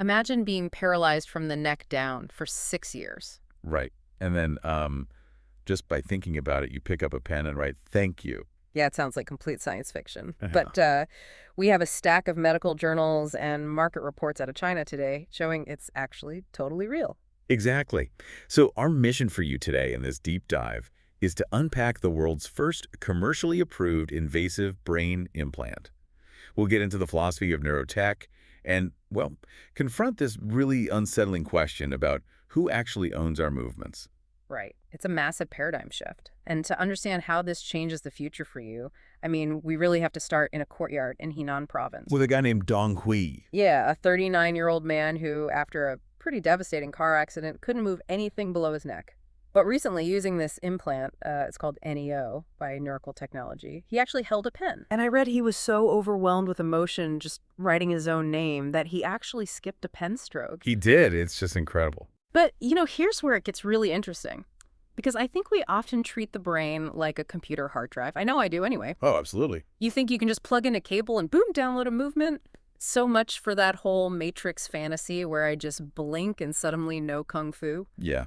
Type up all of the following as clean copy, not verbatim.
Imagine being paralyzed from the neck down for 6 years. Right. And then just by thinking about it, you pick up a pen and write, "Thank you." Yeah, it sounds like complete science fiction. But we have a stack of medical journals and market reports out of China today showing it's actually totally real. Exactly. So our mission for you today in this deep dive is to unpack the world's first commercially approved invasive brain implant. We'll get into the philosophy of neurotech and, well, confront this really unsettling question about who actually owns our movements. Right. It's a massive paradigm shift. And to understand how this changes the future for you, I mean, we really have to start in a courtyard in Henan province. With a guy named Dong Hui. Yeah, a 39-year-old man who, after a pretty devastating car accident, couldn't move anything below his neck. But recently, using this implant, it's called NEO by Neuralink Technology, he actually held a pen. And I read he was so overwhelmed with emotion just writing his own name that he actually skipped a pen stroke. He did. It's just incredible. But, here's where it gets really interesting. Because I think we often treat the brain like a computer hard drive. I know I do anyway. Oh, absolutely. You think you can just plug in a cable and boom, download a movement? So much for that whole Matrix fantasy where I just blink and suddenly know kung fu. Yeah,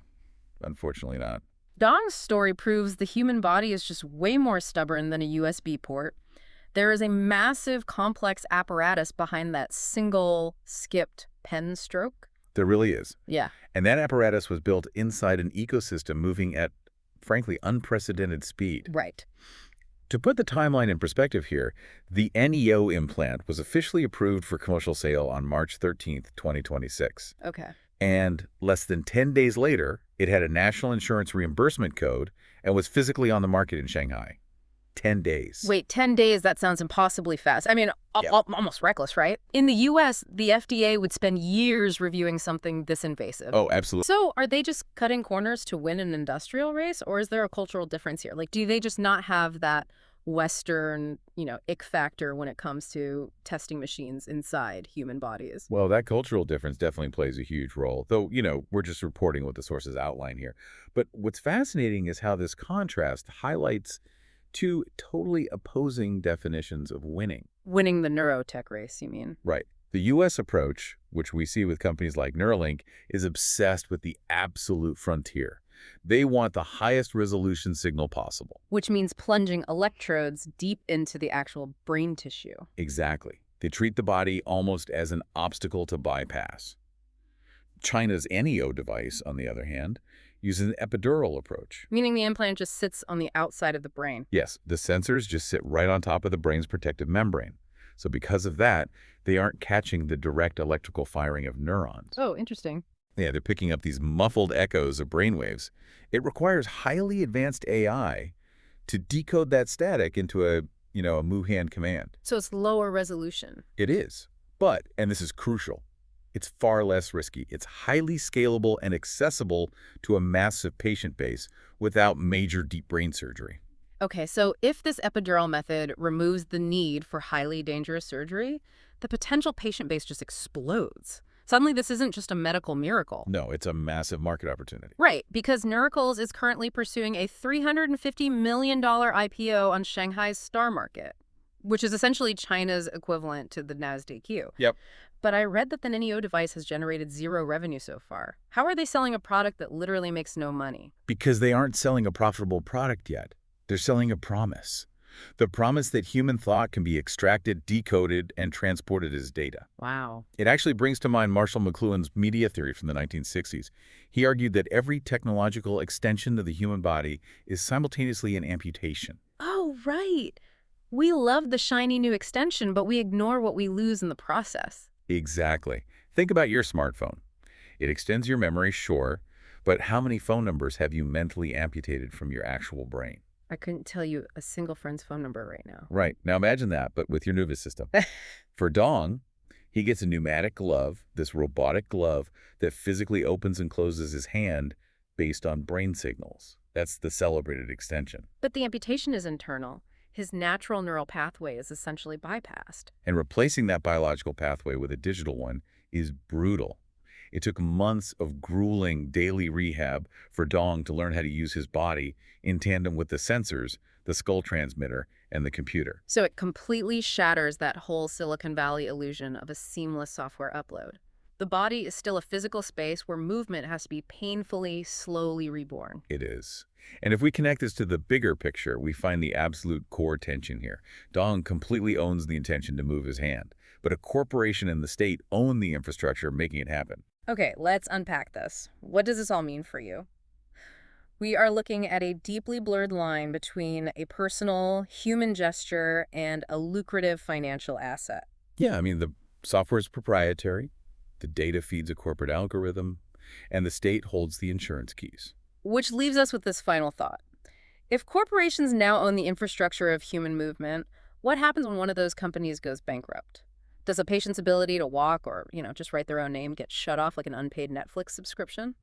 unfortunately not. Dong's story proves the human body is just way more stubborn than a USB port. There is a massive, complex apparatus behind that single skipped pen stroke. There really is. Yeah. And that apparatus was built inside an ecosystem moving at, frankly, unprecedented speed. Right. To put the timeline in perspective here, the NEO implant was officially approved for commercial sale on March 13th, 2026. Okay. And less than 10 days later, it had a national insurance reimbursement code and was physically on the market in Shanghai. 10 days. Wait, 10 days? That sounds impossibly fast. I mean, Yeah. almost reckless, right? In the U.S., the FDA would spend years reviewing something this invasive. Oh, absolutely. So are they just cutting corners to win an industrial race, or is there a cultural difference here? Like, do they just not have that Western, ick factor when it comes to testing machines inside human bodies? Well, that cultural difference definitely plays a huge role, though, we're just reporting what the sources outline here. But what's fascinating is how this contrast highlights two totally opposing definitions of winning. Winning the neurotech race, you mean? Right. The U.S. approach, which we see with companies like Neuralink, is obsessed with the absolute frontier. They want the highest resolution signal possible. Which means plunging electrodes deep into the actual brain tissue. Exactly. They treat the body almost as an obstacle to bypass. China's NEO device, on the other hand, uses an epidural approach. Meaning the implant just sits on the outside of the brain. Yes, the sensors just sit right on top of the brain's protective membrane. So because of that, they aren't catching the direct electrical firing of neurons. Oh, interesting. Yeah, they're picking up these muffled echoes of brainwaves. It requires highly advanced AI to decode that static into a Wuhan command. So it's lower resolution. It is. But, and this is crucial, it's far less risky. It's highly scalable and accessible to a massive patient base without major deep brain surgery. Okay, so if this epidural method removes the need for highly dangerous surgery, the potential patient base just explodes. Suddenly, this isn't just a medical miracle. No, it's a massive market opportunity. Right, because Neuralink is currently pursuing a $350 million IPO on Shanghai's Star Market, which is essentially China's equivalent to the NASDAQ. Yep. But I read that the NEO device has generated zero revenue so far. How are they selling a product that literally makes no money? Because they aren't selling a profitable product yet. They're selling a promise. The promise that human thought can be extracted, decoded, and transported as data. Wow. It actually brings to mind Marshall McLuhan's media theory from the 1960s. He argued that every technological extension of the human body is simultaneously an amputation. Oh, right. We love the shiny new extension, but we ignore what we lose in the process. Exactly. Think about your smartphone. It extends your memory, sure, but how many phone numbers have you mentally amputated from your actual brain? I couldn't tell you a single friend's phone number right now. Right. Now imagine that, but with your nervous system. For Dong, he gets a pneumatic glove, this robotic glove that physically opens and closes his hand based on brain signals. That's the celebrated extension. But the amputation is internal. His natural neural pathway is essentially bypassed. And replacing that biological pathway with a digital one is brutal. It took months of grueling daily rehab for Dong to learn how to use his body in tandem with the sensors, the skull transmitter, and the computer. So it completely shatters that whole Silicon Valley illusion of a seamless software upload. The body is still a physical space where movement has to be painfully, slowly reborn. It is. And if we connect this to the bigger picture, we find the absolute core tension here. Dong completely owns the intention to move his hand, but a corporation and the state own the infrastructure making it happen. Okay, let's unpack this. What does this all mean for you? We are looking at a deeply blurred line between a personal, human gesture and a lucrative financial asset. Yeah, I mean, the software is proprietary, the data feeds a corporate algorithm, and the state holds the insurance keys. Which leaves us with this final thought. If corporations now own the infrastructure of human movement, what happens when one of those companies goes bankrupt? Does a patient's ability to walk or, just write their own name get shut off like an unpaid Netflix subscription?